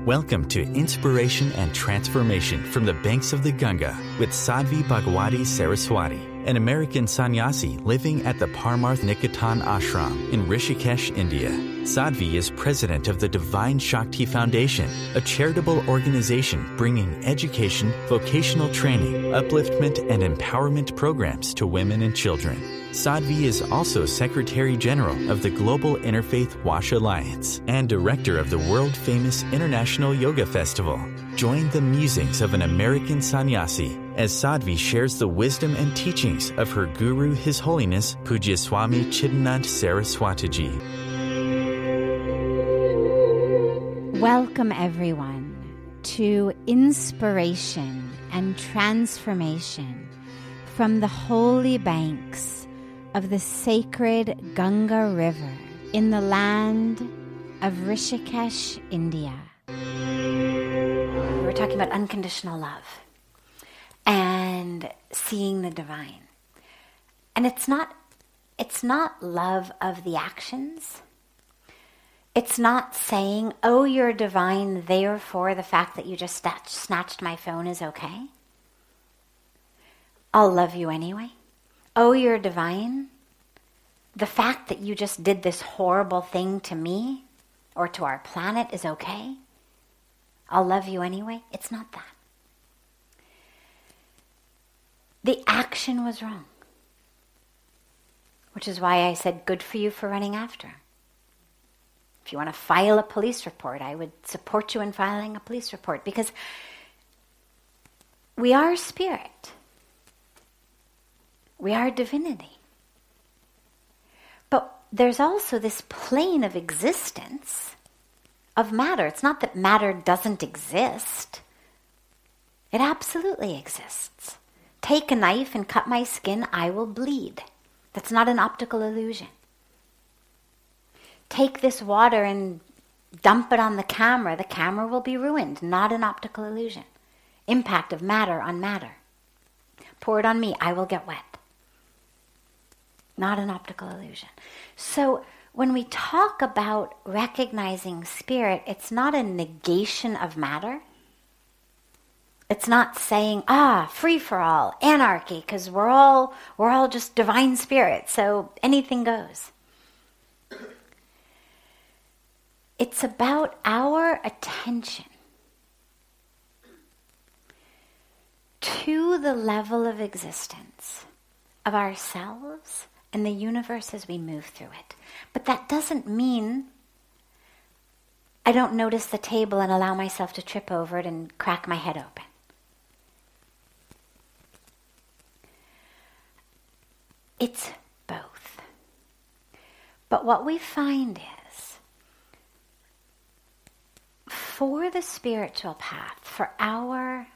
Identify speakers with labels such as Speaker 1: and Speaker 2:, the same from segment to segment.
Speaker 1: Welcome to Inspiration and Transformation from the Banks of the Ganga with Sadhvi Bhagawati Saraswati, an American sannyasi living at the Parmarth Niketan ashram in Rishikesh, India. Sadhvi is president of the Divine Shakti Foundation, a charitable organization bringing education, vocational training, upliftment, and empowerment programs to women and children. Sadhvi is also Secretary General of the Global Interfaith Wash Alliance and Director of the world-famous International Yoga Festival. Join the musings of an American sannyasi as Sadhvi shares the wisdom and teachings of her guru, His Holiness Pujya Swami Chidanand Saraswati Ji.
Speaker 2: Welcome, everyone, to Inspiration and Transformation from the holy banks of the sacred Ganga River in the land of Rishikesh, India. We're talking about unconditional love and seeing the divine. And it's not love of the actions. It's not saying, oh, you're divine, therefore the fact that you just snatched my phone is okay. I'll love you anyway. Oh, you're divine. The fact that you just did this horrible thing to me or to our planet is okay. I'll love you anyway. It's not that. The action was wrong. Which is why I said, good for you for running after. If you want to file a police report, I would support you in filing a police report, because we are spirit. We are divinity. But there's also this plane of existence of matter. It's not that matter doesn't exist. It absolutely exists. Take a knife and cut my skin, I will bleed. That's not an optical illusion. Take this water and dump it on the camera will be ruined, not an optical illusion. Impact of matter on matter. Pour it on me, I will get wet. Not an optical illusion. So when we talk about recognizing spirit, it's not a negation of matter. It's not saying, free for all, anarchy, because we're all just divine spirit, so anything goes. It's about our attention to the level of existence of ourselves and the universe as we move through it. But that doesn't mean I don't notice the table and allow myself to trip over it and crack my head open. It's both. But what we find is, for the spiritual path, for our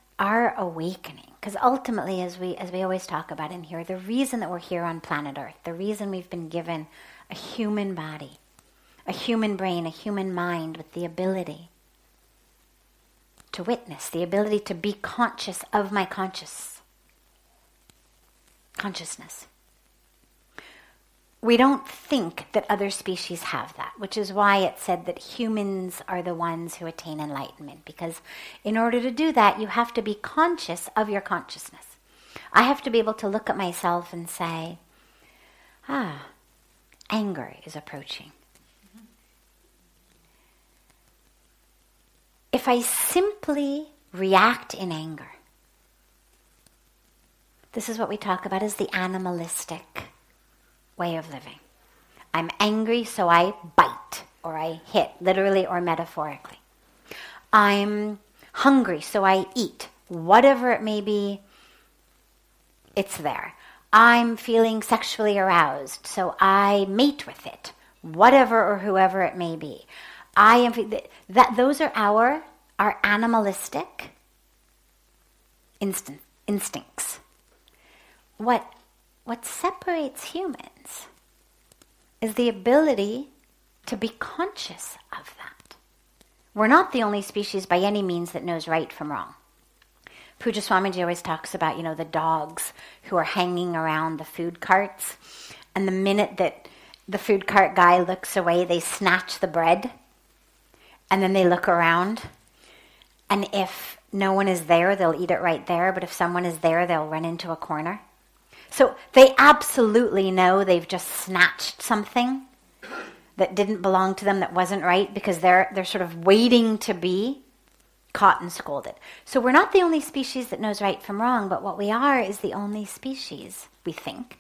Speaker 2: awakening, because ultimately, as we always talk about in here, the reason that we're here on planet Earth, the reason we've been given a human body, a human brain, a human mind with the ability to witness, the ability to be conscious of my consciousness. We don't think that other species have that, which is why it said that humans are the ones who attain enlightenment, because in order to do that, you have to be conscious of your consciousness. I have to be able to look at myself and say, anger is approaching. If I simply react in anger, this is what we talk about as the animalistic way of living. I'm angry, so I bite, or I hit, literally or metaphorically. I'm hungry, so I eat. Whatever it may be, it's there. I'm feeling sexually aroused, so I mate with it. Whatever or whoever it may be. Those are our animalistic instincts. What separates humans is the ability to be conscious of that. We're not the only species by any means that knows right from wrong. Pujya Swamiji always talks about, the dogs who are hanging around the food carts, and the minute that the food cart guy looks away, they snatch the bread, and then they look around, And if no one is there, they'll eat it right there. But if someone is there, they'll run into a corner. So they absolutely know they've just snatched something that didn't belong to them, that wasn't right, because they're sort of waiting to be caught and scolded. So we're not the only species that knows right from wrong, but what we are is the only species, we think,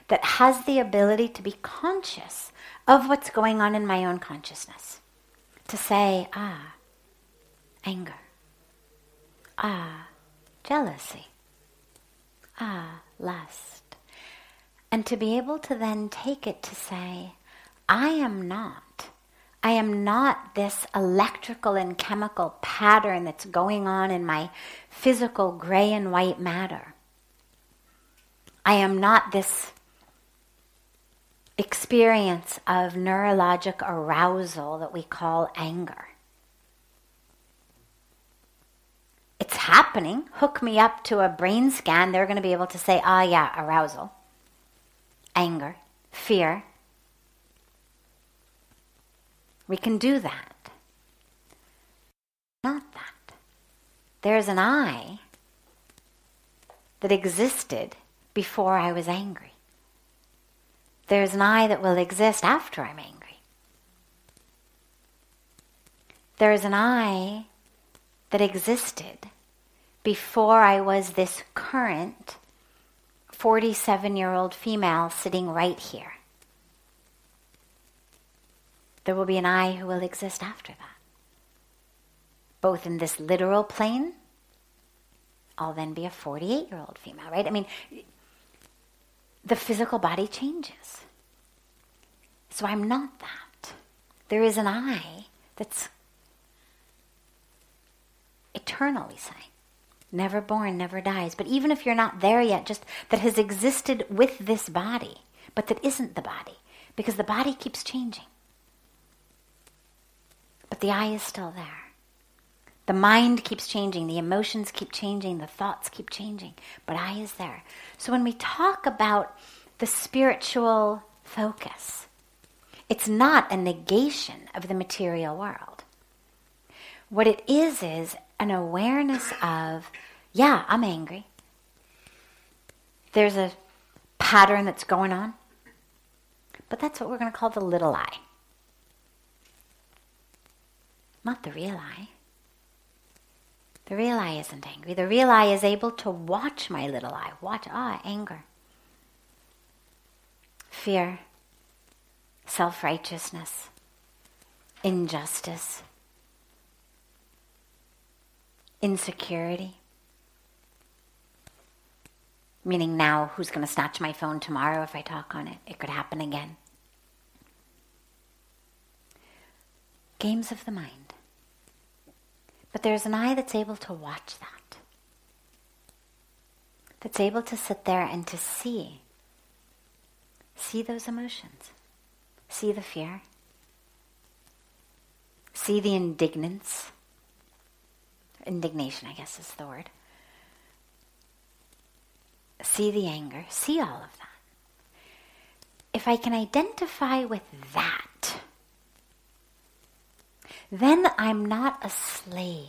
Speaker 2: that has the ability to be conscious of what's going on in my own consciousness. To say, anger. Jealousy. Lust. And to be able to then take it to say, I am not this electrical and chemical pattern that's going on in my physical gray and white matter. I am not this experience of neurologic arousal that we call anger. It's happening. Hook me up to a brain scan, they're going to be able to say, arousal, anger, fear. We can do that. Not that. There's an I that existed before I was angry. There's an I that will exist after I'm angry. There's an I that existed before I was this current 47-year-old female sitting right here. There will be an I who will exist after that. Both in this literal plane, I'll then be a 48-year-old female, right? I mean, the physical body changes. So I'm not that. There is an I that's eternal, we say. Never born, never dies. But even if you're not there yet, just that has existed with this body, but that isn't the body, because the body keeps changing. But the I is still there. The mind keeps changing, the emotions keep changing, the thoughts keep changing, but I is there. So when we talk about the spiritual focus, it's not a negation of the material world. What it is an awareness of, I'm angry. There's a pattern that's going on, but that's what we're going to call the little I. Not the real I. The real I isn't angry. The real I is able to watch my little I. Watch, anger. Fear. Self-righteousness. Injustice. Insecurity. Meaning now, who's going to snatch my phone tomorrow if I talk on it? It could happen again. Games of the mind. But there's an I that's able to watch that. That's able to sit there and to see. See those emotions. See the fear. See the indignance. Indignation, I guess is the word. See the anger. See all of that. If I can identify with that, then I'm not a slave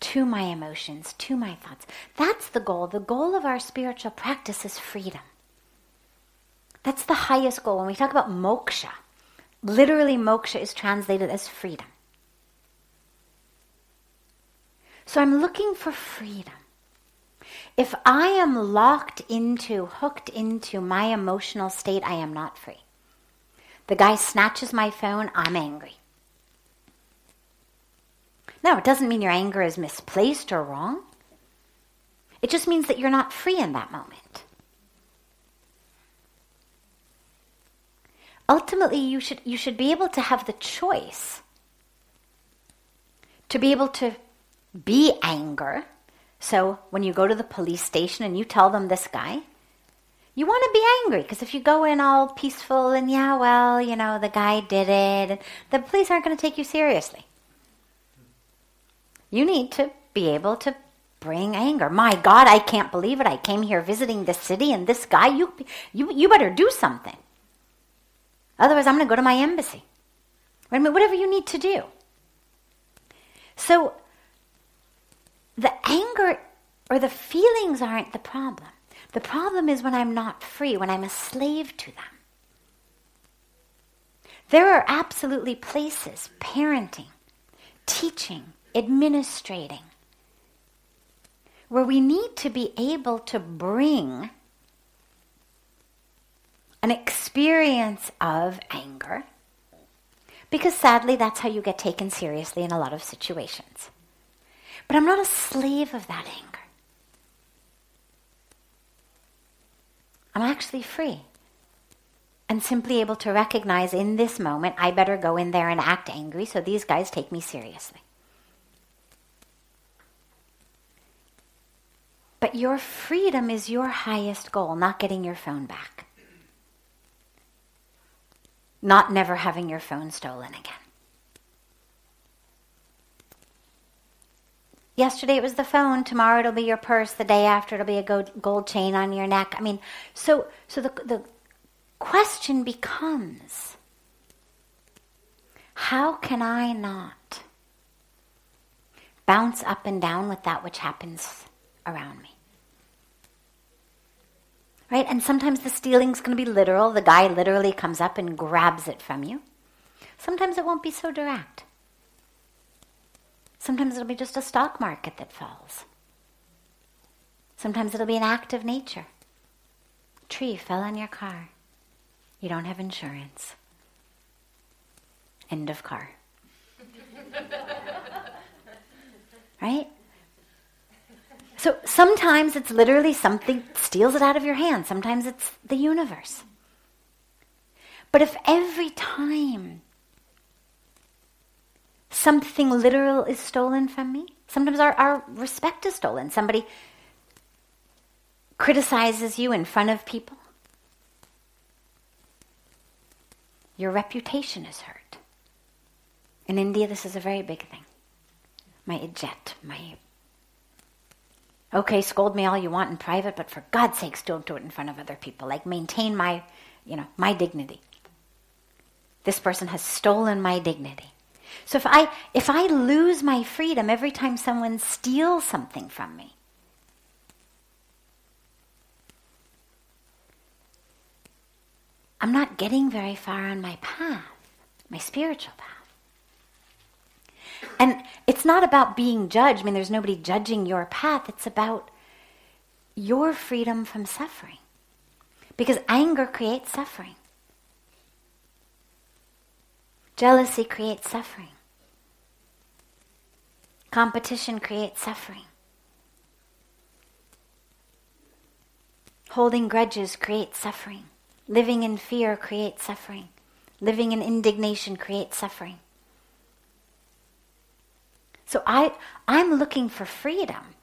Speaker 2: to my emotions, to my thoughts. That's the goal. The goal of our spiritual practice is freedom. That's the highest goal. When we talk about moksha, literally moksha is translated as freedom. So I'm looking for freedom. If I am locked into, hooked into my emotional state, I am not free. The guy snatches my phone, I'm angry. No, it doesn't mean your anger is misplaced or wrong. It just means that you're not free in that moment. Ultimately, you should be able to have the choice to be able to be anger. So when you go to the police station and you tell them this guy, you want to be angry, because if you go in all peaceful and the guy did it, and the police aren't going to take you seriously. You need to be able to bring anger. My God, I can't believe it. I came here visiting this city and this guy, you better do something. Otherwise, I'm going to go to my embassy. Whatever you need to do. So the anger or the feelings aren't the problem. The problem is when I'm not free, when I'm a slave to them. There are absolutely places, parenting, teaching, administrating, where we need to be able to bring an experience of anger, because sadly that's how you get taken seriously in a lot of situations. But I'm not a slave of that anger. I'm actually free and simply able to recognize in this moment I better go in there and act angry so these guys take me seriously. But your freedom is your highest goal, not getting your phone back. Not never having your phone stolen again. Yesterday it was the phone, tomorrow it'll be your purse, the day after it'll be a gold chain on your neck. I mean, so the question becomes, how can I not bounce up and down with that which happens around me? Right? And sometimes the stealing's going to be literal. The guy literally comes up and grabs it from you. Sometimes it won't be so direct. Sometimes it'll be just a stock market that falls. Sometimes it'll be an act of nature. A tree fell on your car. You don't have insurance. End of car. Right? So sometimes it's literally something steals it out of your hand. Sometimes it's the universe. But if every time something literal is stolen from me, sometimes our respect is stolen. Somebody criticizes you in front of people. Your reputation is hurt. In India, this is a very big thing. My ijjat, okay, scold me all you want in private, but for God's sakes, don't do it in front of other people. Like, maintain my dignity. This person has stolen my dignity. So if I lose my freedom every time someone steals something from me, I'm not getting very far on my path, my spiritual path. And it's not about being judged. I mean, there's nobody judging your path. It's about your freedom from suffering. Because anger creates suffering. Jealousy creates suffering. Competition creates suffering. Holding grudges creates suffering. Living in fear creates suffering. Living in indignation creates suffering. So I'm looking for freedom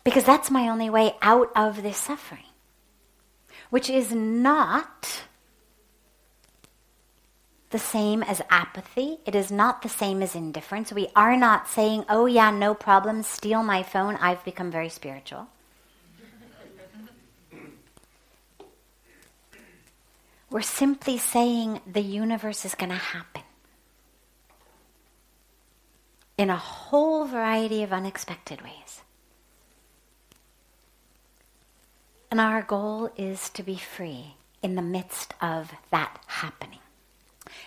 Speaker 2: because that's my only way out of this suffering, which is not the same as apathy. It is not the same as indifference. We are not saying, oh yeah, no problem, steal my phone, I've become very spiritual. We're simply saying the universe is going to happen in a whole variety of unexpected ways. And our goal is to be free in the midst of that happening.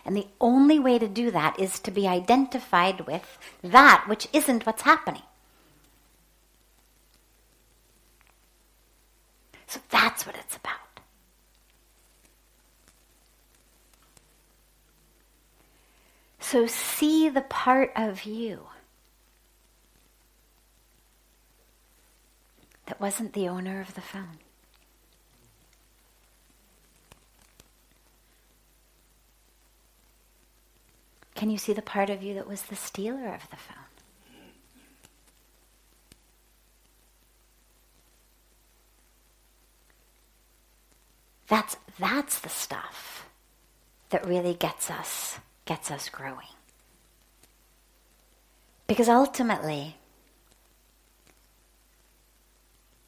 Speaker 2: And the only way to do that is to be identified with that which isn't what's happening. So that's what it's about. So see the part of you that wasn't the owner of the phone. Can you see the part of you that was the stealer of the phone? That's the stuff that really gets us growing. Because ultimately,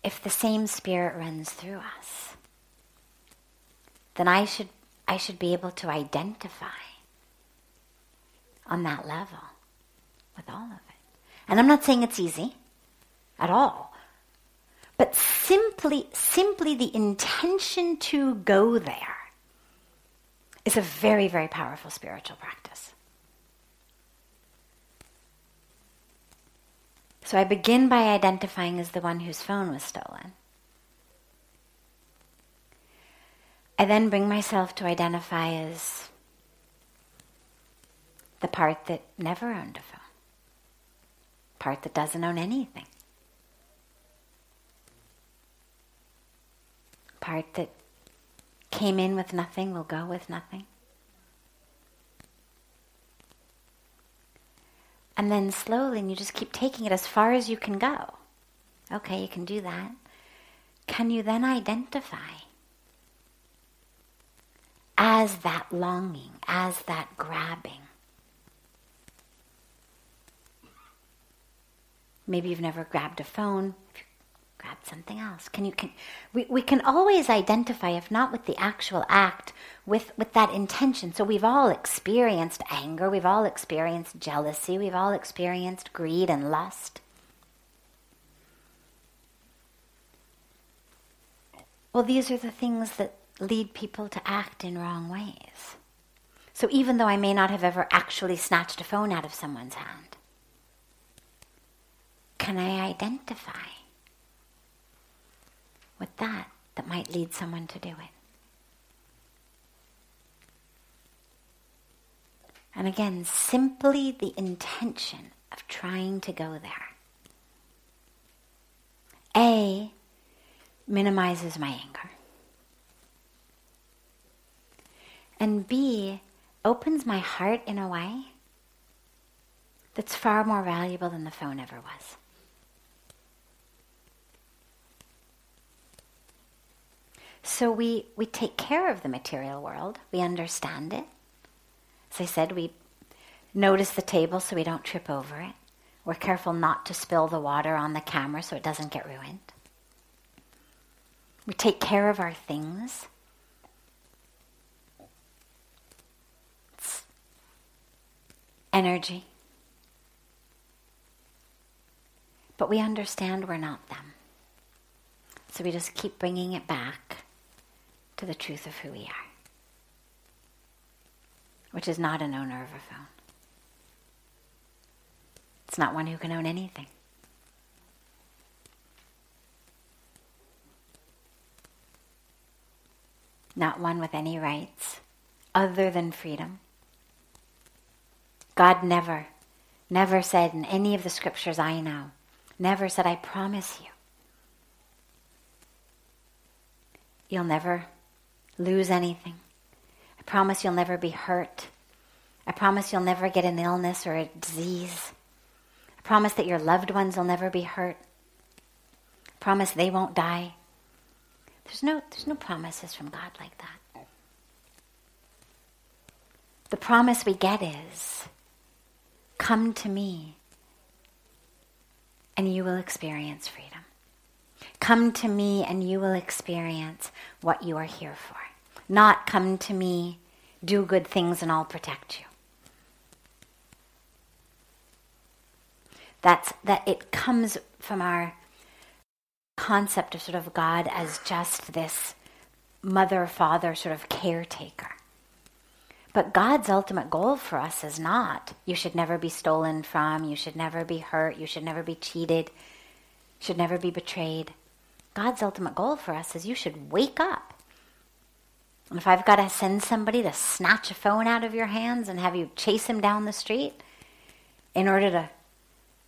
Speaker 2: if the same spirit runs through us, then I should be able to identify on that level with all of it. And I'm not saying it's easy at all. But simply the intention to go there is a very, very powerful spiritual practice. So I begin by identifying as the one whose phone was stolen. I then bring myself to identify as the part that never owned a phone, part that doesn't own anything, part that came in with nothing, will go with nothing. And then slowly, and you just keep taking it as far as you can go. Okay, you can do that. Can you then identify as that longing, as that grabbing? Maybe you've never grabbed a phone. Grab something else. We can always identify, if not with the actual act, with that intention. So we've all experienced anger, we've all experienced jealousy, we've all experienced greed and lust. Well, these are the things that lead people to act in wrong ways. So even though I may not have ever actually snatched a phone out of someone's hand, can I identify with that might lead someone to do it? And again, simply the intention of trying to go there. A, minimizes my anger. And B, opens my heart in a way that's far more valuable than the phone ever was. So we take care of the material world. We understand it. As I said, we notice the table so we don't trip over it. We're careful not to spill the water on the camera so it doesn't get ruined. We take care of our things. It's energy. But we understand we're not them. So we just keep bringing it back to the truth of who we are, which is not an owner of a phone. It's not one who can own anything. Not one with any rights other than freedom. God never said in any of the scriptures I know, never said, I promise you, you'll never lose anything. I promise you'll never be hurt. I promise you'll never get an illness or a disease. I promise that your loved ones will never be hurt. I promise they won't die. There's no promises from God like that. The promise we get is, come to me and you will experience freedom. Come to me and you will experience what you are here for. Not come to me, do good things and I'll protect you. That it comes from our concept of sort of God as just this mother, father sort of caretaker. But God's ultimate goal for us is not, you should never be stolen from, you should never be hurt, you should never be cheated, you should never be betrayed. God's ultimate goal for us is you should wake up. And if I've got to send somebody to snatch a phone out of your hands and have you chase him down the street in order to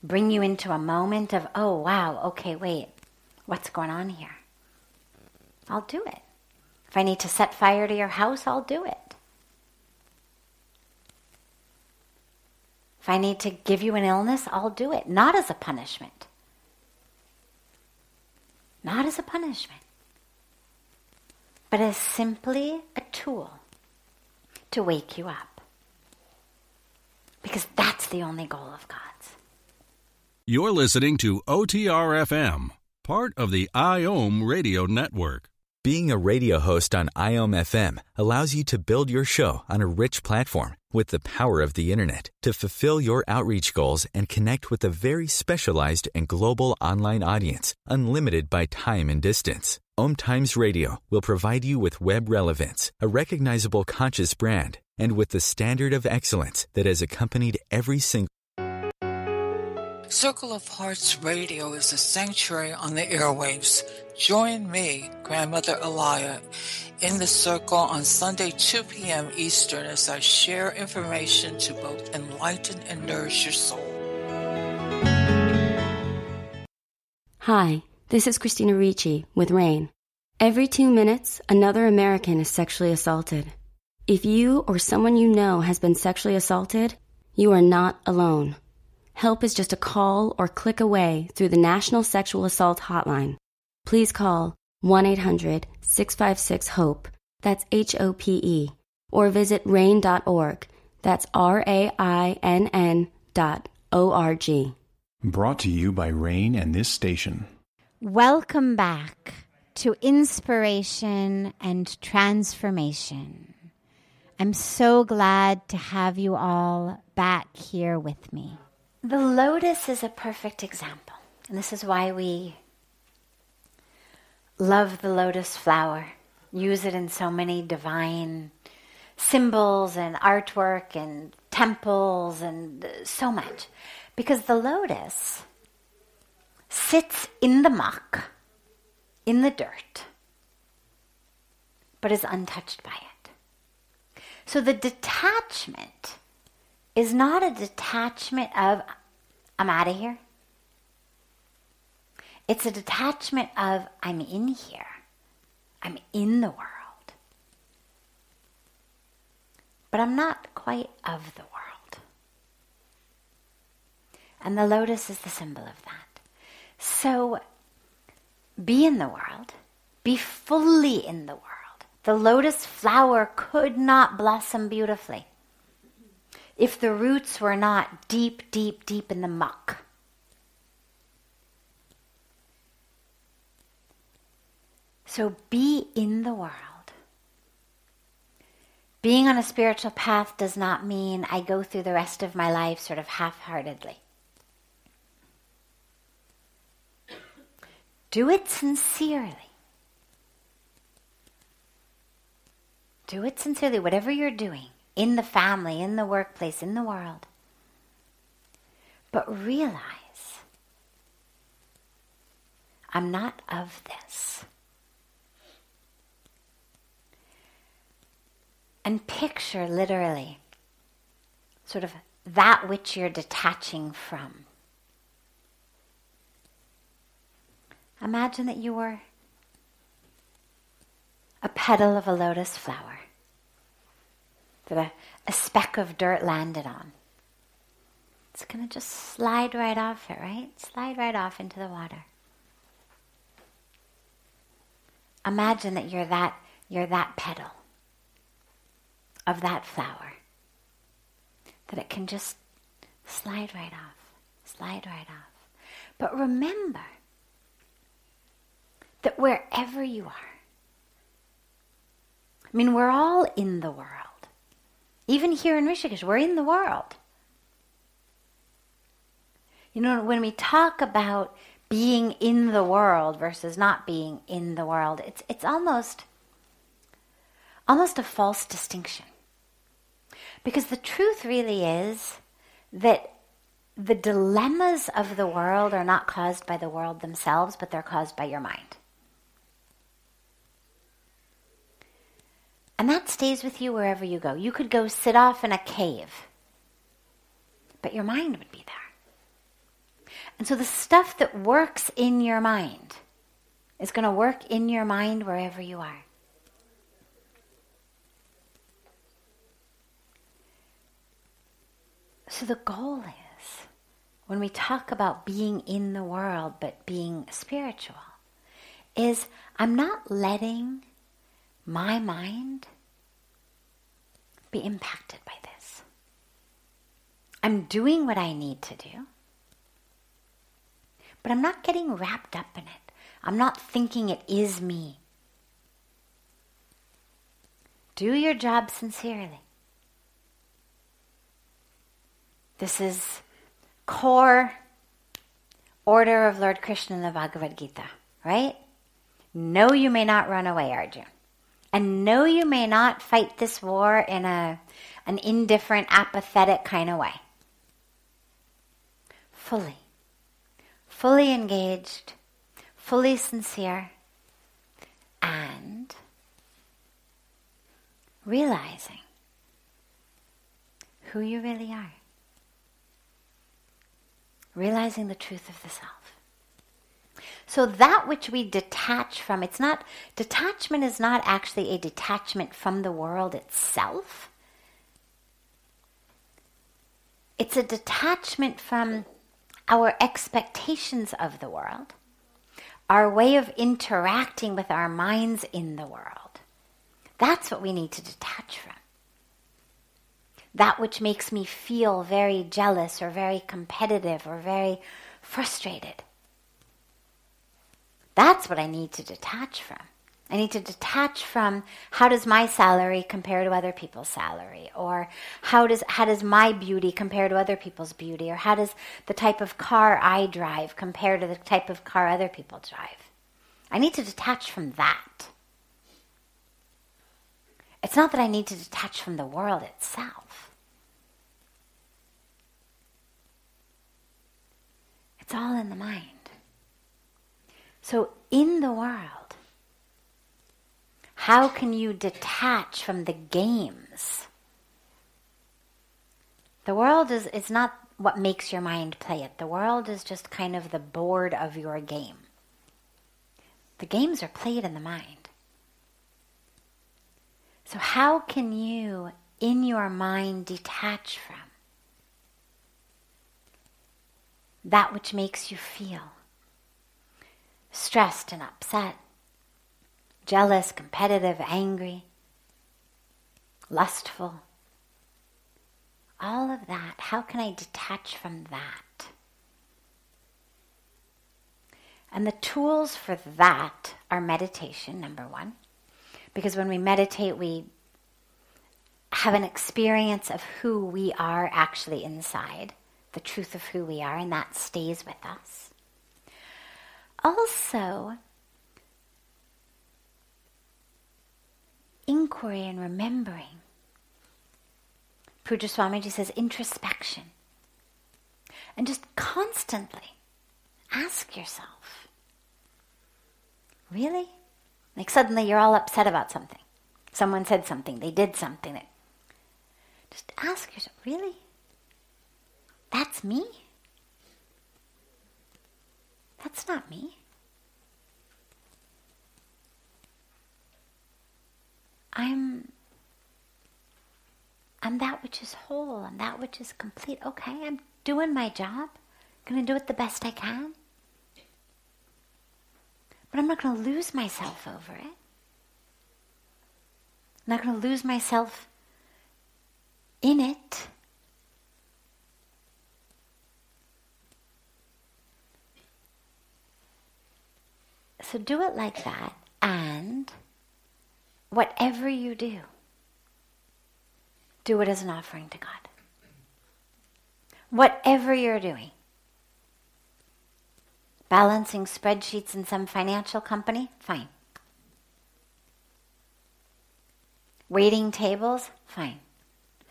Speaker 2: bring you into a moment of, oh, wow, okay, wait, what's going on here? I'll do it. If I need to set fire to your house, I'll do it. If I need to give you an illness, I'll do it. Not as a punishment. Not as a punishment. But as simply a tool to wake you up. Because that's the only goal of God's.
Speaker 3: You're listening to OTR-FM, part of the IOM radio network.
Speaker 1: Being a radio host on IOM FM allows you to build your show on a rich platform with the power of the internet to fulfill your outreach goals and connect with a very specialized and global online audience, unlimited by time and distance. OMTimes Radio will provide you with web relevance, a recognizable conscious brand, and with the standard of excellence that has accompanied every single
Speaker 3: Circle of Hearts Radio is a sanctuary on the airwaves. Join me, Grandmother Elia, in the circle on Sunday 2 p.m. Eastern as I share information to both enlighten and nourish your soul.
Speaker 4: Hi, this is Christina Ricci with RAIN. Every 2 minutes, another American is sexually assaulted. If you or someone you know has been sexually assaulted, you are not alone. Help is just a call or click away through the National Sexual Assault Hotline. Please call 1-800-656-HOPE, that's HOPE, or visit RAIN.org, that's RAINN.org.
Speaker 5: Brought to you by RAIN and this station.
Speaker 2: Welcome back to Inspiration and Transformation. I'm so glad to have you all back here with me. The lotus is a perfect example, and this is why we love the lotus flower, use it in so many divine symbols and artwork and temples and so much. Because the lotus sits in the muck, in the dirt, but is untouched by it. So the detachment is not a detachment of, I'm out of here. It's a detachment of, I'm in here. I'm in the world. But I'm not quite of the world. And the lotus is the symbol of that. So, be in the world. Be fully in the world. The lotus flower could not blossom beautifully if the roots were not deep, deep, deep in the muck. So be in the world. Being on a spiritual path does not mean I go through the rest of my life sort of half-heartedly. Do it sincerely. Do it sincerely, whatever you're doing. In the family, in the workplace, in the world. But realize, I'm not of this. And picture literally sort of that which you're detaching from. Imagine that you were a petal of a lotus flower that a speck of dirt landed on. It's going to just slide right off it, right? Slide right off into the water. Imagine that you're that petal of that flower, that it can just slide right off. But remember that wherever you are, I mean, we're all in the world. Even here in Rishikesh, we're in the world. You know, when we talk about being in the world versus not being in the world, it's almost a false distinction. Because the truth really is that the dilemmas of the world are not caused by the world themselves, but they're caused by your mind. And that stays with you wherever you go. You could go sit off in a cave, but your mind would be there. And so the stuff that works in your mind is going to work in your mind wherever you are. So the goal is, when we talk about being in the world but being spiritual, is I'm not letting my mind be impacted by this. I'm doing what I need to do, but I'm not getting wrapped up in it. I'm not thinking it is me. Do your job sincerely. This is core order of Lord Krishna in the Bhagavad Gita, right? No, you may not run away, Arjun. And no, you may not fight this war in an indifferent, apathetic kind of way. Fully engaged, fully sincere, and realizing who you really are. Realizing the truth of the self. So that which we detach from, detachment is not actually a detachment from the world itself. It's a detachment from our expectations of the world, our way of interacting with our minds in the world. That's what we need to detach from. That which makes me feel very jealous or very competitive or very frustrated. That's what I need to detach from. I need to detach from how does my salary compare to other people's salary, or how does my beauty compare to other people's beauty, or how does the type of car I drive compare to the type of car other people drive. I need to detach from that. It's not that I need to detach from the world itself. It's all in the mind. So in the world, how can you detach from the games? The world is not what makes your mind play it. The world is just kind of the board of your game. The games are played in the mind. So how can you, in your mind, detach from that which makes you feel stressed and upset, jealous, competitive, angry, lustful? All of that, how can I detach from that? And the tools for that are meditation, number one. Because when we meditate, we have an experience of who we are actually inside, the truth of who we are, and that stays with us. Also, inquiry and remembering. Pujya Swamiji says introspection. And just constantly ask yourself, really? Like suddenly you're all upset about something. Someone said something, they did something. Just ask yourself, really? That's me? That's not me. I'm that which is whole. I'm that which is complete. Okay, I'm doing my job. I'm going to do it the best I can. But I'm not going to lose myself over it. I'm not going to lose myself in it. So do it like that, and whatever you do it as an offering to God. Whatever you're doing. Balancing spreadsheets in some financial company? Fine. Waiting tables? Fine.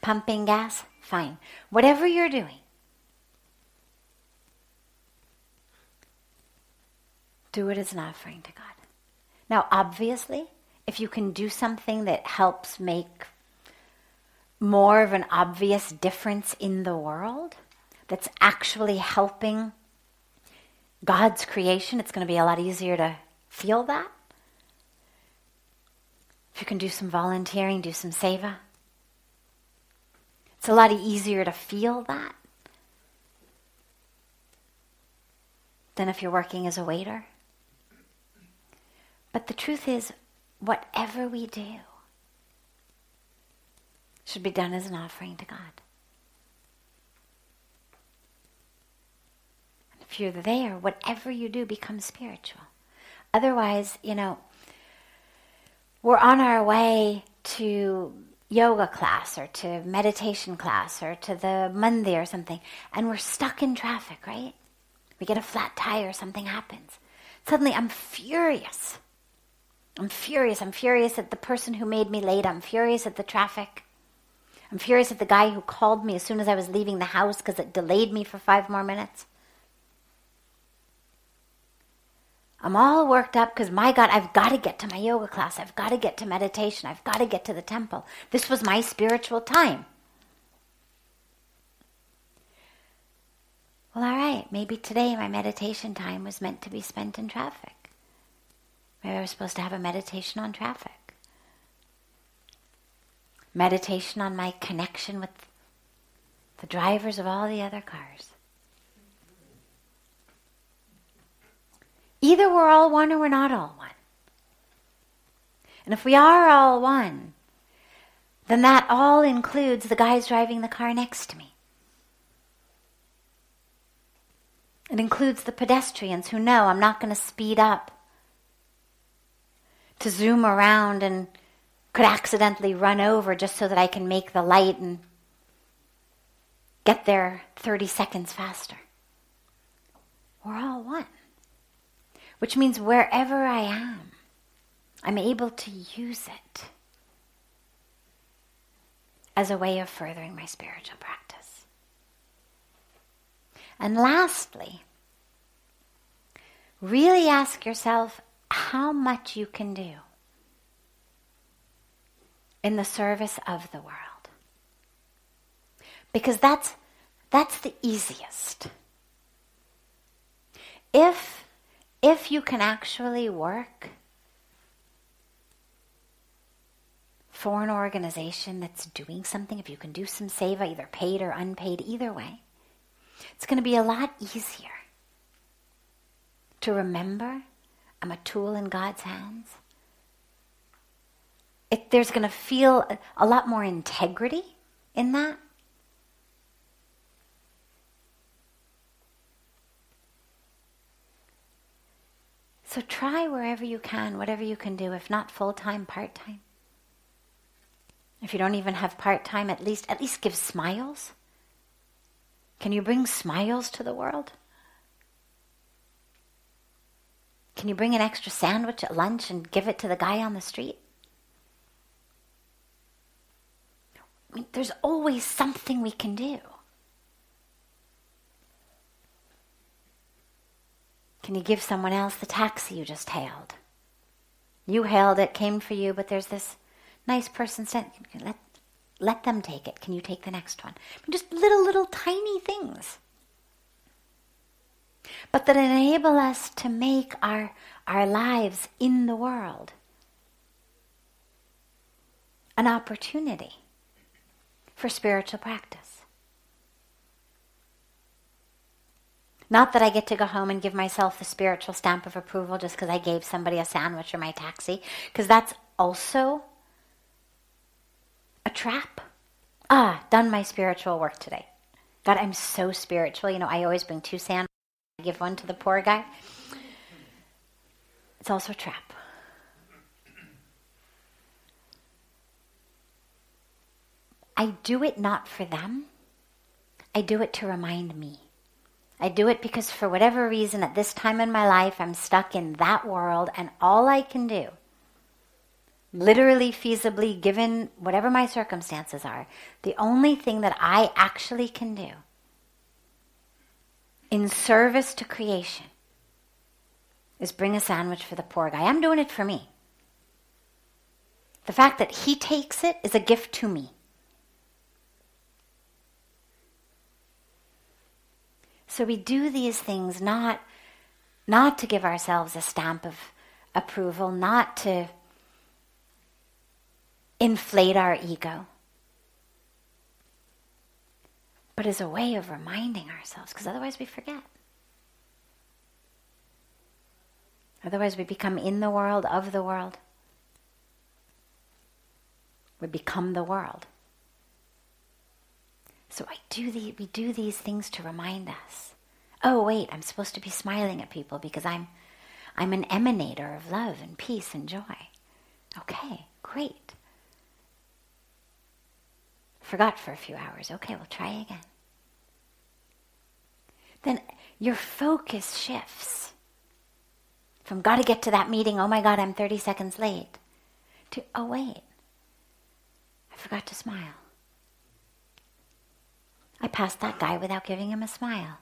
Speaker 2: Pumping gas? Fine. Whatever you're doing, do it as an offering to God. Now, obviously, if you can do something that helps make more of an obvious difference in the world, that's actually helping God's creation, it's going to be a lot easier to feel that. If you can do some volunteering, do some seva, it's a lot easier to feel that than if you're working as a waiter. But the truth is, whatever we do should be done as an offering to God. And if you're there, whatever you do becomes spiritual. Otherwise, we're on our way to yoga class or to meditation class or to the mandir or something, and we're stuck in traffic, right? We get a flat tire, something happens. Suddenly I'm furious. I'm furious at the person who made me late. I'm furious at the traffic. I'm furious at the guy who called me as soon as I was leaving the house because it delayed me for 5 more minutes. I'm all worked up because, my God, I've got to get to my yoga class. I've got to get to meditation. I've got to get to the temple. This was my spiritual time. Well, all right, maybe today my meditation time was meant to be spent in traffic. Maybe I was supposed to have a meditation on traffic. Meditation on my connection with the drivers of all the other cars. Either we're all one or we're not all one. And if we are all one, then that all includes the guys driving the car next to me. It includes the pedestrians who know I'm not going to speed up to zoom around and could accidentally run over just so that I can make the light and get there 30 seconds faster. We're all one. Which means wherever I am, I'm able to use it as a way of furthering my spiritual practice. And lastly, really ask yourself how much you can do in the service of the world. Because that's the easiest. If you can actually work for an organization that's doing something, if you can do some seva, either paid or unpaid, either way, it's going to be a lot easier to remember I'm a tool in God's hands. There's going to feel a lot more integrity in that. So try wherever you can, whatever you can do, if not full-time, part-time. If you don't even have part-time, at least give smiles. Can you bring smiles to the world? Can you bring an extra sandwich at lunch and give it to the guy on the street? I mean, there's always something we can do. Can you give someone else the taxi you just hailed? You hailed it, came for you, but there's this nice person let them take it. Can you take the next one? I mean, just little tiny things. But that enable us to make our lives in the world an opportunity for spiritual practice. Not that I get to go home and give myself the spiritual stamp of approval just because I gave somebody a sandwich or my taxi, because that's also a trap. Done my spiritual work today. God, I'm so spiritual. You know, I always bring 2 sandwiches. I give one to the poor guy. It's also a trap. I do it not for them. I do it to remind me. I do it because for whatever reason at this time in my life I'm stuck in that world, and all I can do, literally, feasibly, given whatever my circumstances are, the only thing that I actually can do in service to creation is bring a sandwich for the poor guy. I'm doing it for me. The fact that he takes it is a gift to me. So we do these things not to give ourselves a stamp of approval, not to inflate our ego, but as a way of reminding ourselves, because otherwise we forget. Otherwise we become in the world, of the world. We become the world. So we do these things to remind us. Oh wait, I'm supposed to be smiling at people because I'm an emanator of love and peace and joy. Okay, great. Forgot for a few hours. Okay, we'll try again. Then your focus shifts from got to get to that meeting, oh my God, I'm 30 seconds late, to, oh wait, I forgot to smile. I passed that guy without giving him a smile.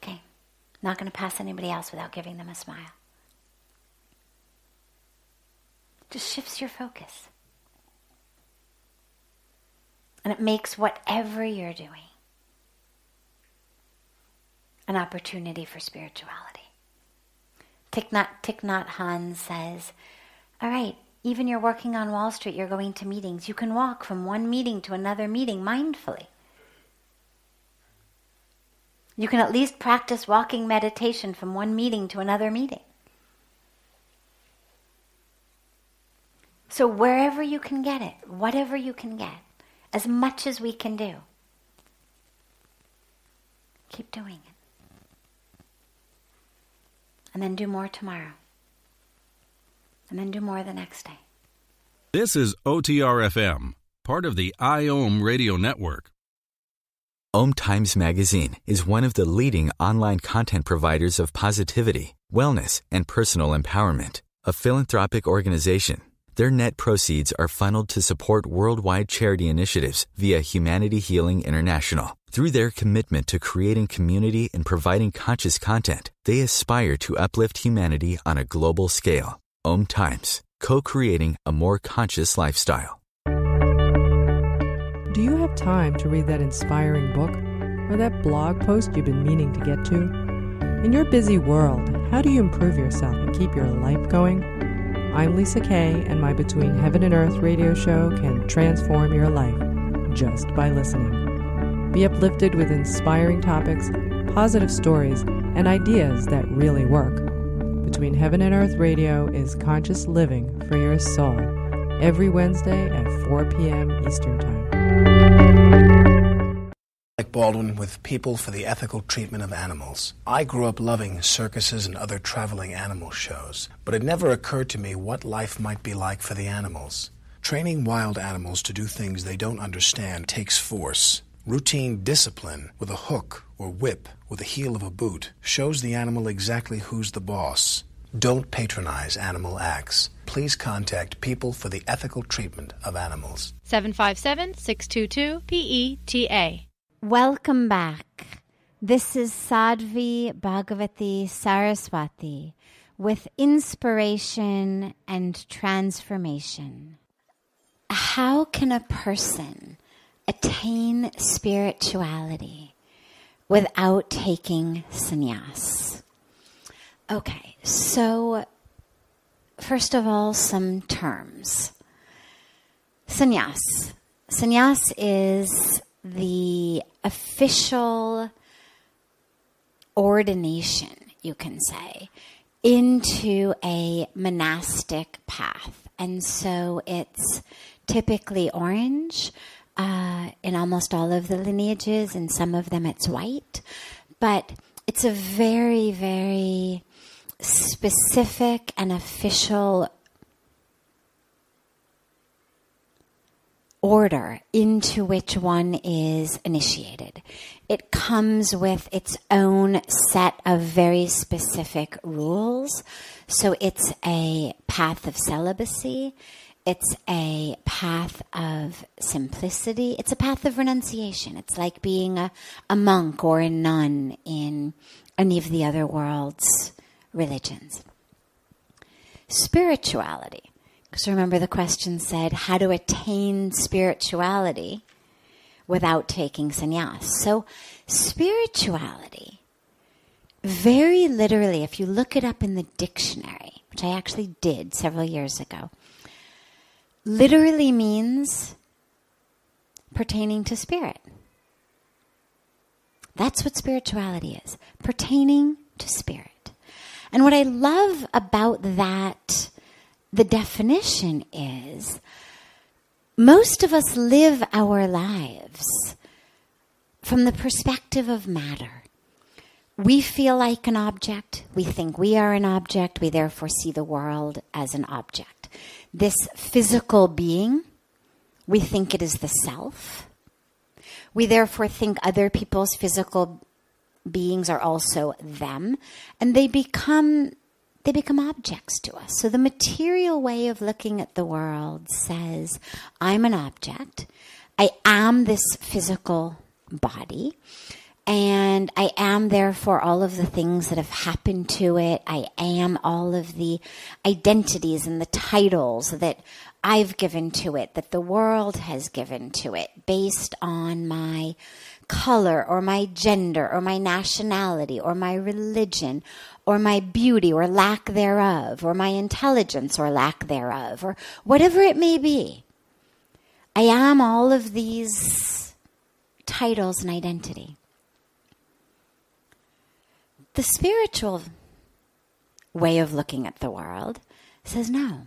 Speaker 2: Okay, not going to pass anybody else without giving them a smile. Just shifts your focus. And it makes whatever you're doing an opportunity for spirituality. Thich Nhat Hanh says, all right, even you're working on Wall Street, you're going to meetings. You can walk from one meeting to another meeting mindfully. You can at least practice walking meditation from one meeting to another meeting. So wherever you can get it, whatever you can get, as much as we can do, keep doing it. And then do more tomorrow. And then do more the next day.
Speaker 6: This is OTR-FM, part of the IOM radio network.
Speaker 1: OMTimes magazine is one of the leading online content providers of positivity, wellness, and personal empowerment. A philanthropic organization, their net proceeds are funneled to support worldwide charity initiatives via Humanity Healing International. Through their commitment to creating community and providing conscious content, they aspire to uplift humanity on a global scale. OMTimes, co-creating a more conscious lifestyle.
Speaker 7: Do you have time to read that inspiring book or that blog post you've been meaning to get to? In your busy world, how do you improve yourself and keep your life going? I'm Lisa Kay, and my Between Heaven and Earth radio show can transform your life just by listening. Be uplifted with inspiring topics, positive stories, and ideas that really work. Between Heaven and Earth Radio is conscious living for your soul, every Wednesday at 4 p.m. Eastern Time.
Speaker 8: Like Baldwin with People for the Ethical Treatment of Animals. I grew up loving circuses and other traveling animal shows, but it never occurred to me what life might be like for the animals. Training wild animals to do things they don't understand takes force. Routine discipline with a hook or whip with the heel of a boot shows the animal exactly who's the boss. Don't patronize animal acts. Please contact People for the Ethical Treatment of Animals.
Speaker 9: 757-622-PETA.
Speaker 2: Welcome back. This is Sadhvi Bhagawati Saraswati with inspiration and transformation. How can a person attain spirituality without taking sannyas? Okay, so first of all, some terms. Sannyas. Sannyas is the official ordination, you can say, into a monastic path. And so it's typically orange in almost all of the lineages. In some of them it's white. But it's a very, very specific and official order into which one is initiated. It comes with its own set of very specific rules. So it's a path of celibacy. It's a path of simplicity. It's a path of renunciation. It's like being a monk or a nun in any of the other world's religions. Spirituality. Because remember the question said, how to attain spirituality without taking sannyas. So spirituality, very literally, if you look it up in the dictionary, which I actually did several years ago, literally means pertaining to spirit. That's what spirituality is, pertaining to spirit. And what I love about that, the definition is, most of us live our lives from the perspective of matter. We feel like an object. We think we are an object. We therefore see the world as an object. This physical being, We think it is the self. We therefore think other people's physical beings are also them, and they become objects to us. So the material way of looking at the world says, I'm an object. I am this physical body, and I am therefore all of the things that have happened to it. I am all of the identities and the titles that I've given to it, that the world has given to it, based on my color or my gender or my nationality or my religion or my beauty or lack thereof or my intelligence or lack thereof or whatever it may be. I am all of these titles and identity. The spiritual way of looking at the world says no.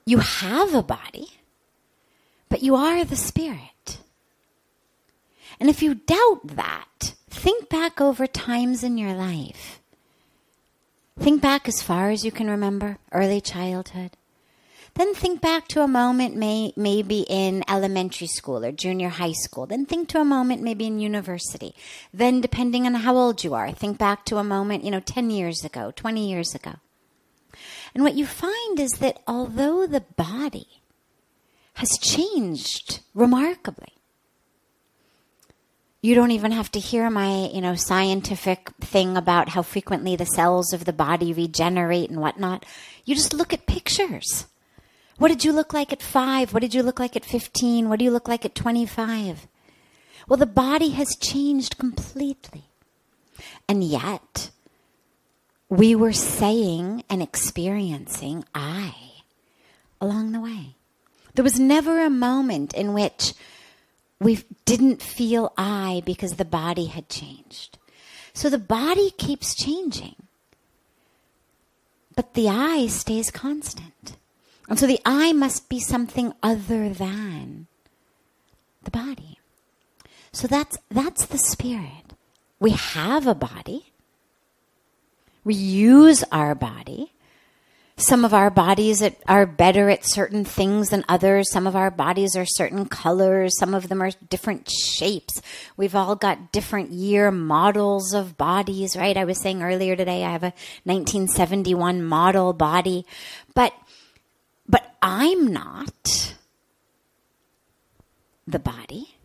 Speaker 2: You have a body, but you are the spirit. And if you doubt that, think back over times in your life. Think back as far as you can remember, early childhood. Then think back to a moment maybe in elementary school or junior high school. Then think to a moment maybe in university. Then, depending on how old you are, think back to a moment, 10 years ago, 20 years ago. And what you find is that although the body has changed remarkably, you don't even have to hear my, scientific thing about how frequently the cells of the body regenerate and whatnot. You just look at pictures. What did you look like at 5? What did you look like at 15? What do you look like at 25? Well, the body has changed completely. And yet, we were saying and experiencing I along the way. There was never a moment in which we didn't feel I because the body had changed. So the body keeps changing, but the I stays constant. And so the I must be something other than the body. So that's the spirit. We have a body. We use our body. Some of our bodies are better at certain things than others. Some of our bodies are certain colors. Some of them are different shapes. We've all got different year models of bodies, right? I was saying earlier today I have a 1971 model body. But I'm not the body.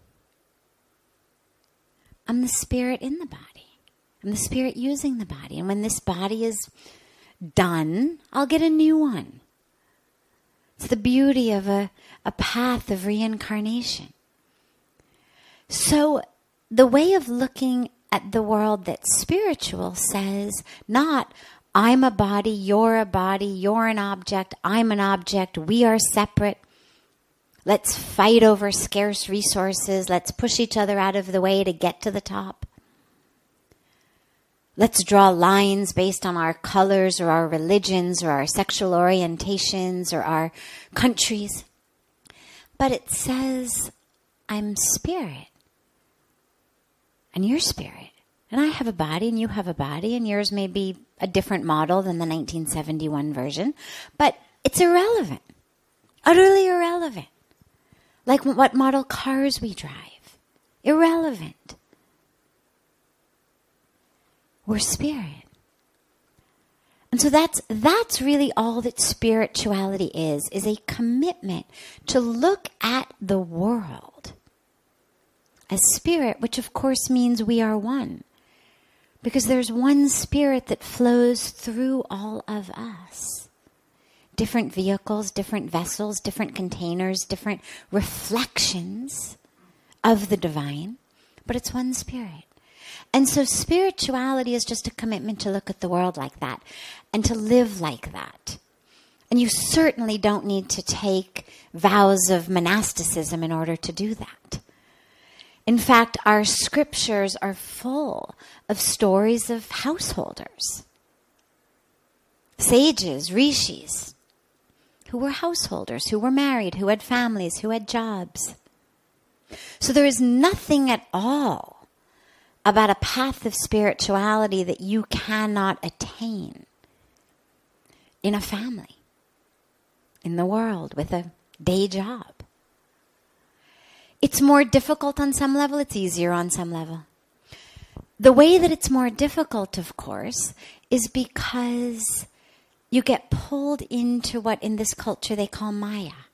Speaker 2: I'm the spirit in the body. I'm the spirit using the body. And when this body is done, I'll get a new one. It's the beauty of a path of reincarnation. So the way of looking at the world that's spiritual says not, I'm a body, you're an object, I'm an object, we are separate. Let's fight over scarce resources. Let's push each other out of the way to get to the top. Let's draw lines based on our colors or our religions or our sexual orientations or our countries. But it says, I'm spirit. And you're spirit. And I have a body and you have a body and yours may be a different model than the 1971 version. But it's irrelevant. Utterly irrelevant. Like what model cars we drive. Irrelevant. We're spirit. And so that's really all that spirituality is a commitment to look at the world as spirit, which of course means we are one. Because there's one spirit that flows through all of us. Different vehicles, different vessels, different containers, different reflections of the divine, but it's one spirit. And so spirituality is just a commitment to look at the world like that and to live like that. And you certainly don't need to take vows of monasticism in order to do that. In fact, our scriptures are full of stories of householders, sages, rishis, who were householders, who were married, who had families, who had jobs. So there is nothing at all about a path of spirituality that you cannot attain in a family, in the world, with a day job, It's more difficult on some level, it's easier on some level. The way that it's more difficult, of course, is because you get pulled into what in this culture they call Maya,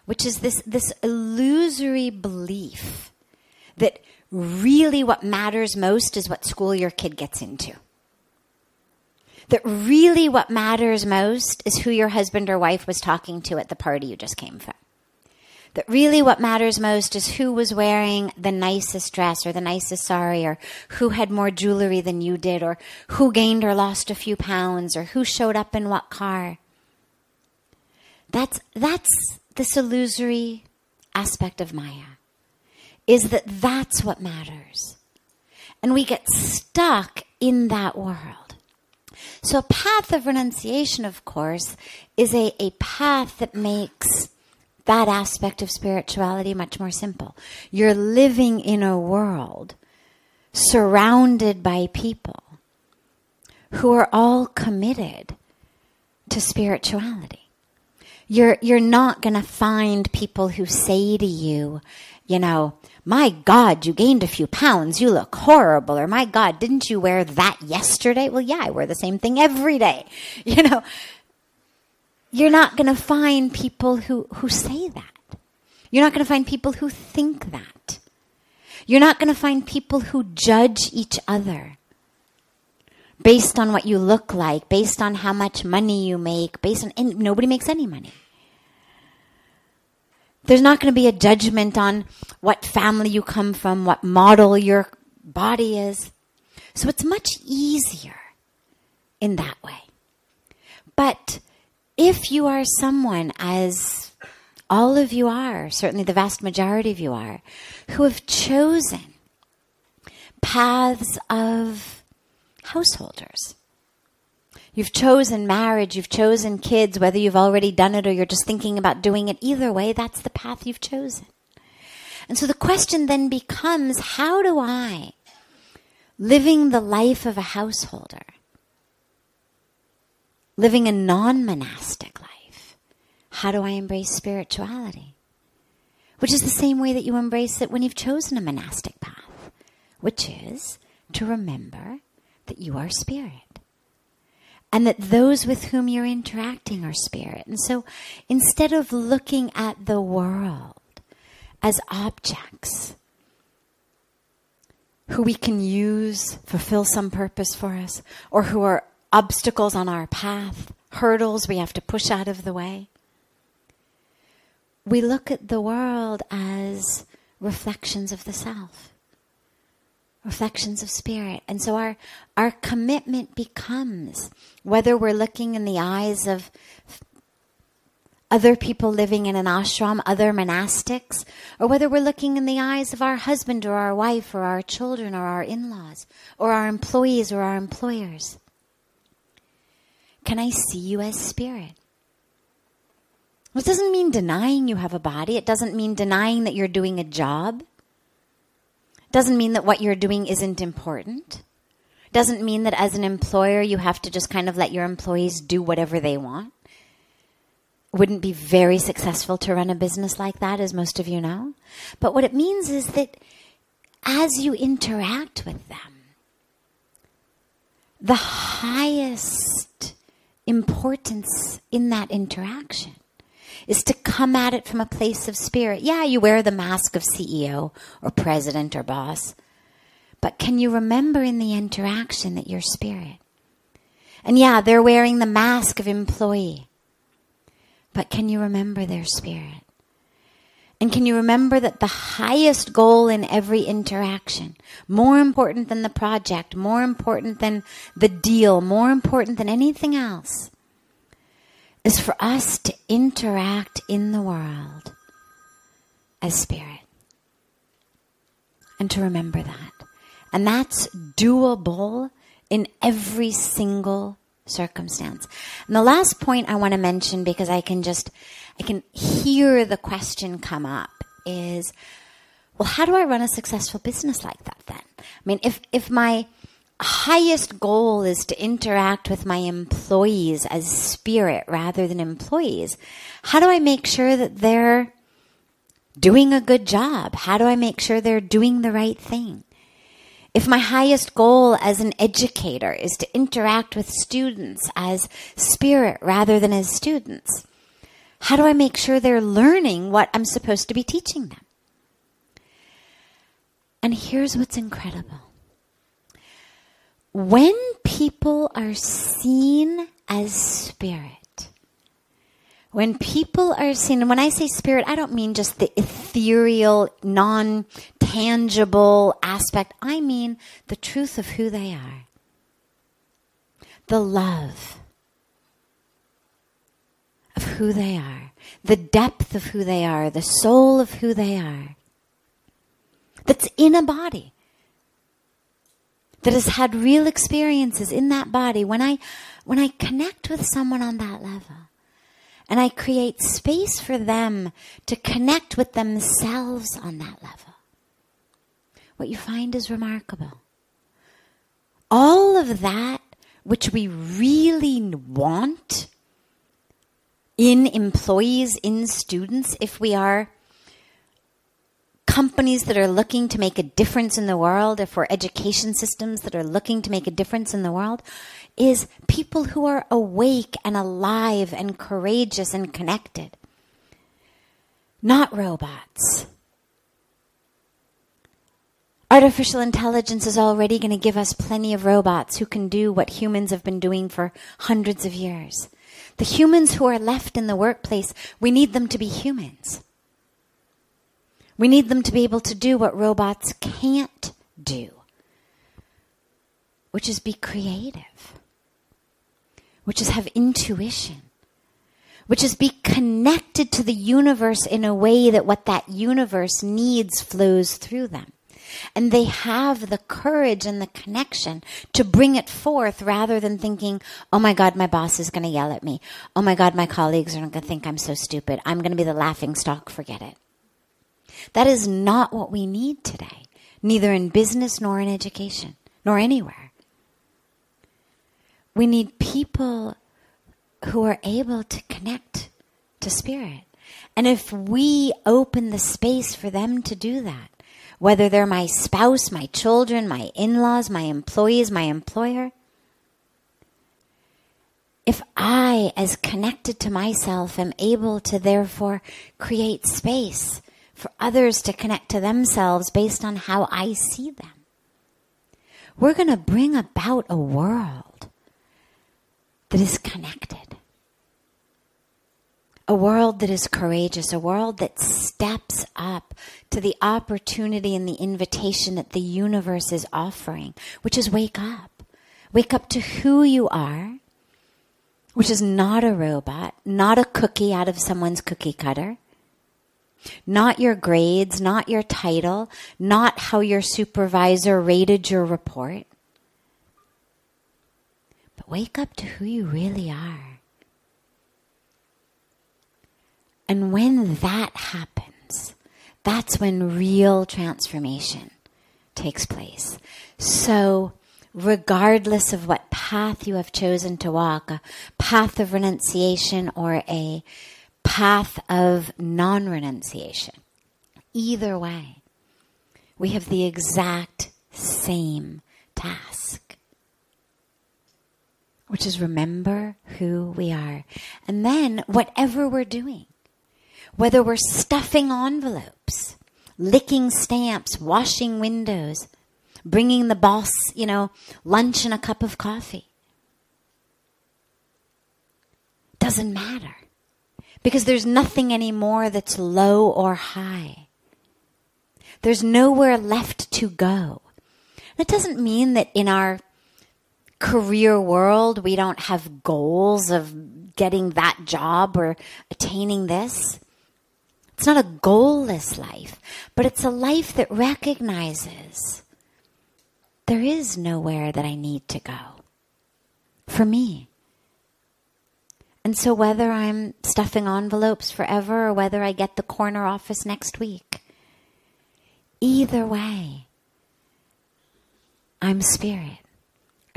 Speaker 2: which is this illusory belief that really what matters most is what school your kid gets into. That really what matters most is who your husband or wife was talking to at the party you just came from. That really what matters most is who was wearing the nicest dress or the nicest sari, or who had more jewelry than you did, or who gained or lost a few pounds, or who showed up in what car. That's this illusory aspect of Maya, is that that's what matters. And we get stuck in that world. So a path of renunciation, of course, is a path that makes that aspect of spirituality much more simple. You're living in a world surrounded by people who are all committed to spirituality. You're not going to find people who say to you, you know, my God, you gained a few pounds, you look horrible, or my God, didn't you wear that yesterday? Well, yeah, I wear the same thing every day. You know, you're not going to find people who say that. You're not going to find people who think that. You're not going to find people who judge each other based on what you look like, based on how much money you make, and nobody makes any money. There's not going to be a judgment on what family you come from, what model your body is. So it's much easier in that way. But if you are someone, as all of you are, certainly the vast majority of you are, who have chosen paths of householders, you've chosen marriage, you've chosen kids, whether you've already done it or you're just thinking about doing it, either way, that's the path you've chosen. And so the question then becomes, how do I, living the life of a householder, living a non-monastic life, how do I embrace spirituality? Which is the same way that you embrace it when you've chosen a monastic path, which is to remember that you are spirit. And that those with whom you're interacting are spirit. And so instead of looking at the world as objects who we can use, fulfill some purpose for us, or who are obstacles on our path, hurdles we have to push out of the way, we look at the world as reflections of the self, reflections of spirit. And so our commitment becomes, whether we're looking in the eyes of other people living in an ashram, other monastics, or whether we're looking in the eyes of our husband or our wife or our children or our in-laws or our employees or our employers. Can I see you as spirit? Well, it doesn't mean denying you have a body. It doesn't mean denying that you're doing a job. It doesn't mean that what you're doing isn't important. It doesn't mean that as an employer you have to just kind of let your employees do whatever they want. It wouldn't be very successful to run a business like that, as most of you know. But what it means is that as you interact with them, the highest importance in that interaction is to come at it from a place of spirit. Yeah, you wear the mask of CEO or president or boss, but can you remember in the interaction that you're spirit? And yeah, they're wearing the mask of employee, but can you remember their spirit? And can you remember that the highest goal in every interaction, more important than the project, more important than the deal, more important than anything else, is for us to interact in the world as spirit. And to remember that. And that's doable in every single circumstance. And the last point I want to mention, because I can hear the question come up, is, well, how do I run a successful business like that then? I mean, if my highest goal is to interact with my employees as spirit rather than employees, how do I make sure that they're doing a good job? How do I make sure they're doing the right thing? If my highest goal as an educator is to interact with students as spirit rather than as students, how do I make sure they're learning what I'm supposed to be teaching them? And here's what's incredible. When people are seen as spirit, when people are seen, and when I say spirit, I don't mean just the ethereal, non-tangible aspect. I mean the truth of who they are. The love of who they are. The depth of who they are. The soul of who they are. That's in a body. That has had real experiences in that body. When I connect with someone on that level, and I create space for them to connect with themselves on that level, what you find is remarkable. All of that which we really want in employees, in students, if we are companies that are looking to make a difference in the world, if we're education systems that are looking to make a difference in the world, is people who are awake and alive and courageous and connected. Not robots. Artificial intelligence is already going to give us plenty of robots who can do what humans have been doing for hundreds of years. The humans who are left in the workplace, we need them to be humans. We need them to be able to do what robots can't do, which is be creative, which is have intuition, which is be connected to the universe in a way that what that universe needs flows through them. And they have the courage and the connection to bring it forth rather than thinking, oh my God, my boss is going to yell at me. Oh my God, my colleagues are going to think I'm so stupid. I'm going to be the laughing stock. Forget it. That is not what we need today, neither in business nor in education, nor anywhere. We need people who are able to connect to spirit. And if we open the space for them to do that, whether they're my spouse, my children, my in-laws, my employees, my employer, if I, as connected to myself, am able to therefore create space for others to connect to themselves based on how I see them, we're going to bring about a world that is connected. A world that is courageous, a world that steps up to the opportunity and the invitation that the universe is offering, which is wake up. Wake up to who you are, which is not a robot, not a cookie out of someone's cookie cutter, not your grades, not your title, not how your supervisor rated your report. But wake up to who you really are. And when that happens, that's when real transformation takes place. So, regardless of what path you have chosen to walk, a path of renunciation or a path of non-renunciation, either way, we have the exact same task, which is remember who we are. And then, whatever we're doing, whether we're stuffing envelopes, licking stamps, washing windows, bringing the boss, lunch and a cup of coffee, doesn't matter. Because there's nothing anymore that's low or high. There's nowhere left to go. That doesn't mean that in our career world we don't have goals of getting that job or attaining this. It's not a goalless life, but it's a life that recognizes there is nowhere that I need to go for me. And so whether I'm stuffing envelopes forever or whether I get the corner office next week, either way, I'm spirit.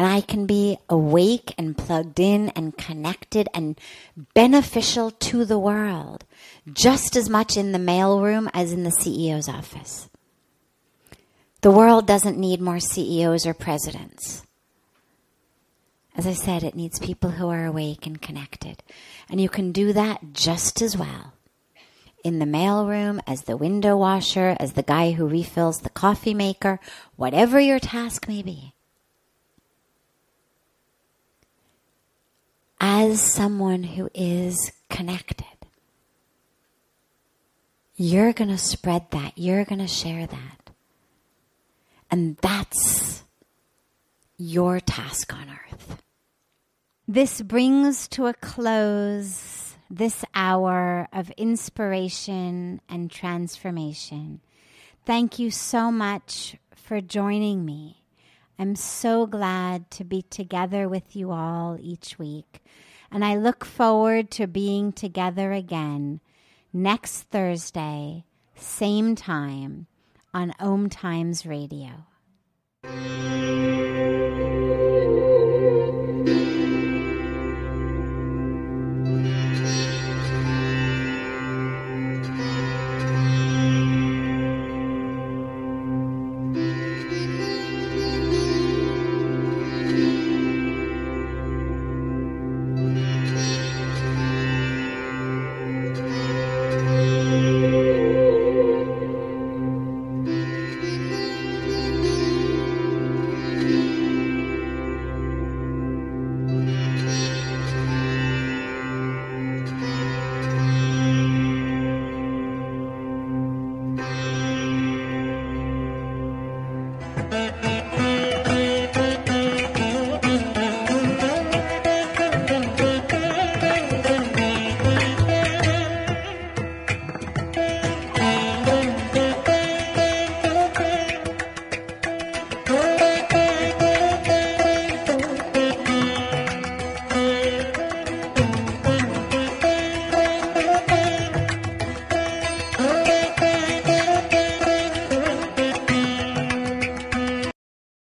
Speaker 2: And I can be awake and plugged in and connected and beneficial to the world, just as much in the mailroom as in the CEO's office. The world doesn't need more CEOs or presidents. As I said, it needs people who are awake and connected. And you can do that just as well in the mailroom, as the window washer, as the guy who refills the coffee maker, whatever your task may be. As someone who is connected, you're going to spread that. You're going to share that. And that's your task on earth. This brings to a close this hour of inspiration and transformation. Thank you so much for joining me. I'm so glad to be together with you all each week. And I look forward to being together again next Thursday, same time, on OMTimes Radio.